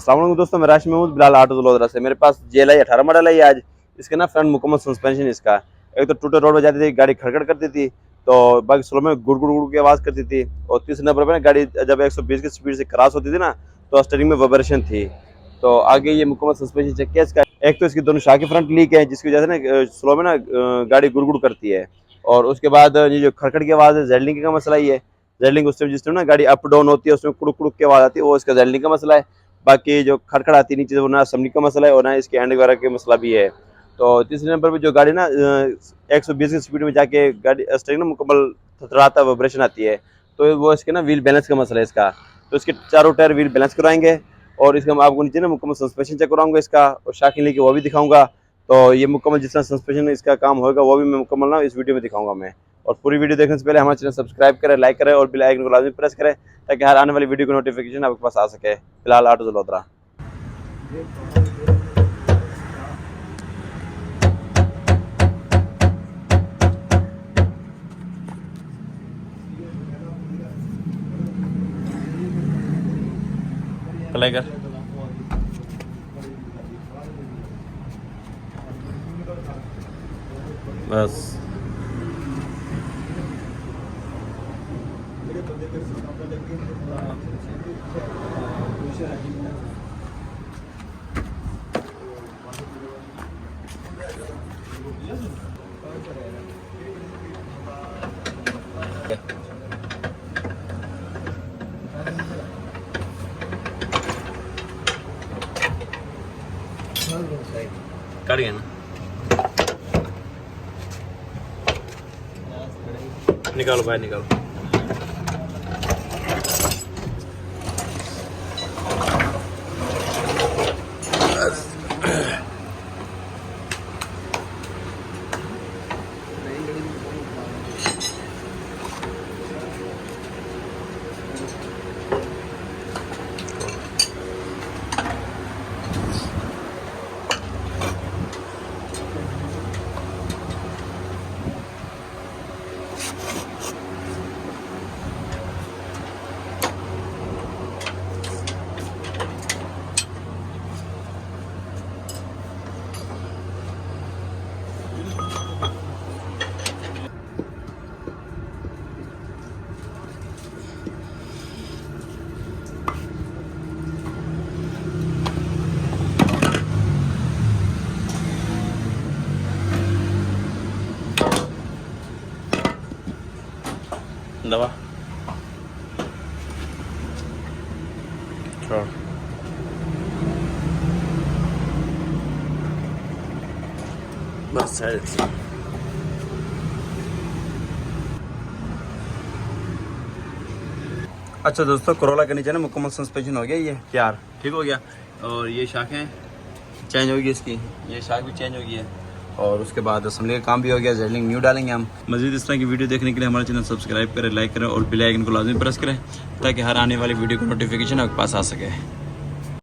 अस्सलाम वालेकुम दोस्तों, मैं राशिद महमूद बिलाल ऑटो वडोदरा से। मेरे पास JLI 18 मॉडल है ये। आज इसके ना फ्रंट मुकम्मल सस्पेंशन इसका। एक तो टूटे रोड में जाती थी गाड़ी खड़खड़ करती थी, तो बाकी स्लो में गुड़ गुड़ गुड़ की आवाज़ करती थी। और तीसरे नंबर पर ना गाड़ी जब 120 की स्पीड से क्रॉस होती थी ना, तो स्टीयरिंग में वाइब्रेशन थी। तो आगे ये मुकम्मल सस्पेंशन चेक किया इसका। एक तो इसकी दोनों शाकी फ्रंट लीक है, जिसकी वजह से ना स्लो में ना गाड़ी गुड़ गुड़ करती है। और उसके बाद ये जो खड़खड़ की आवाज़ है, जेडलिंग का मसला ही है। जेडलिंग उस टाइम जिस टाइम ना गाड़ी अप डाउन होती है, उसमें कुड़ुक कुड़ुक की आवाज़ आती है, वो इसका जेडलिंग का मसला है। बाकी जो खड़खड़ आती नीचे, वो ना असम्बली का मसला है और ना इसके हैंड वगैरह का मसला भी है। तो तीसरे नंबर पे जो गाड़ी ना 120 की स्पीड में जाके गाड़ी स्टीयरिंग ना मुकम्मल थरथराता वाइब्रेशन आती है, तो वो इसके ना व्हील बैलेंस का मसला है इसका। तो इसके चारों टायर व्हील बैलेंस कराएंगे और इसका मैं आपको नीचे ना मुकम्मल सस्पेंशन चेक कराऊंगा इसका, और शाकी लेके वो भी दिखाऊंगा। तो ये मुकम्मल जिस तरह सस्पेंशन इसका काम होगा वो भी मैं मुकम्मल ना इस वीडियो में दिखाऊंगा मैं। और पूरी वीडियो देखने से पहले हमारे चैनल सब्सक्राइब करें, लाइक करें और बेल आइकन को लाजमी प्रेस करें, ताकि हर आने वाली वीडियो की नोटिफिकेशन आपके पास आ सके। फिलहाल ऑटो वडोदरा। प्ले कर। बस कट गया ना, निकालो बाहर निकालो। दवा छोड़। बस साइड से। अच्छा दोस्तों, कोरोला के नीचे ना मुकम्मल सस्पेंशन हो गया, ये तैयार ठीक हो गया। और ये शाखें चेंज होगी इसकी, ये शाख भी चेंज हो गई है। और उसके बाद असेंबली का काम भी हो गया, जेडलिंग न्यू डालेंगे हम। मज़ीद इस तरह की वीडियो देखने के लिए हमारे चैनल सब्सक्राइब करें, लाइक करें और बेल आइकन को लाजमी प्रेस करें, ताकि हर आने वाली वीडियो को नोटिफिकेशन आपके पास आ सके।